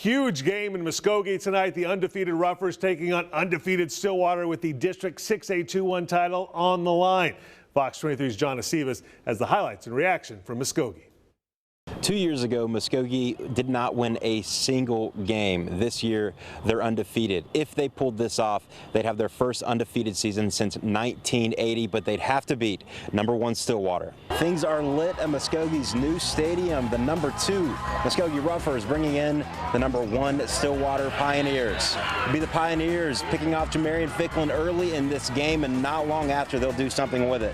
Huge game in Muskogee tonight. The undefeated Roughers taking on undefeated Stillwater with the District 6A 2-1 title on the line. Fox 23's John Acevas has the highlights and reaction from Muskogee. 2 years ago, Muskogee did not win a single game. This year, they're undefeated. If they pulled this off, they'd have their first undefeated season since 1980, but they'd have to beat #1 Stillwater. Things are lit at Muskogee's new stadium. The #2 Muskogee Roughers bringing in the #1 Stillwater Pioneers. It'll be the Pioneers picking off Jamarian Ficklin early in this game, and not long after, they'll do something with it.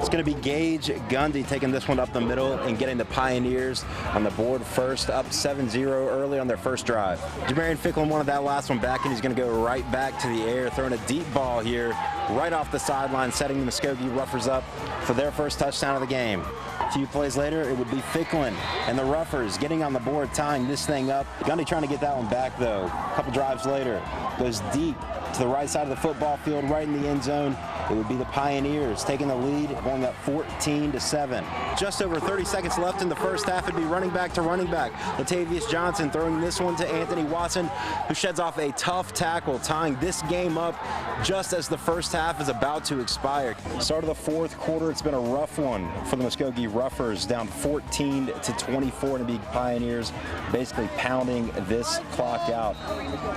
It's going to be Gage Gundy taking this one up the middle and getting the Pioneers on the board first, up 7-0 early on their first drive. Jamarian Ficklin wanted that last one back, and he's going to go right back to the air, throwing a deep ball here right off the sideline, setting the Muskogee Roughers up for their first touchdown of the game. A few plays later, it would be Ficklin and the Roughers getting on the board, tying this thing up. Gundy trying to get that one back, though. A couple drives later, goes deep to the right side of the football field, right in the end zone. It would be the Pioneers taking the lead, going up 14-7. Just over 30 seconds left in the first half. It'd be running back to running back. Latavius Johnson throwing this one to Anthony Watson, who sheds off a tough tackle, tying this game up just as the first half is about to expire. Start of the fourth quarter, it's been a rough one for the Muskogee Roughers, down 14-24, and the big Pioneers basically pounding this clock out.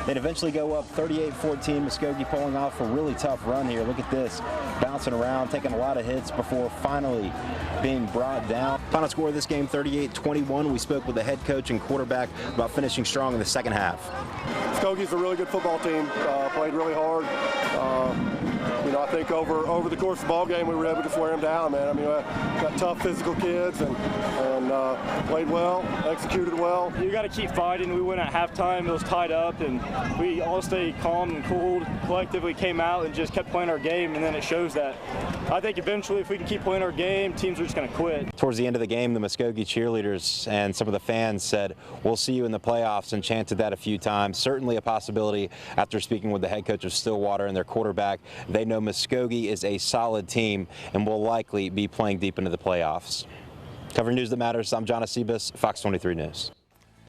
They'd eventually go up 38-14. Muskogee pulling off a really tough run here. Look at this, bouncing around, taking a lot of hits before finally being brought down. Final score of this game, 38-21. We spoke with the head coach and quarterback about finishing strong in the second half. Muskogee's a really good football team, played really hard. I think over the course of the ball game, we were able to wear them down, man. I mean, got tough physical kids and played well, executed well. You got to keep fighting. We went at halftime, it was tied up, and we all stayed calm and cool, collectively came out and just kept playing our game, and then it shows that. I think eventually, if we can keep playing our game, teams are just going to quit. Towards the end of the game, the Muskogee cheerleaders and some of the fans said, "We'll see you in the playoffs," and chanted that a few times. Certainly a possibility after speaking with the head coach of Stillwater and their quarterback. They know Muskogee is a solid team and will likely be playing deep into the playoffs. Covering news that matters, I'm John Acevas, Fox 23 News.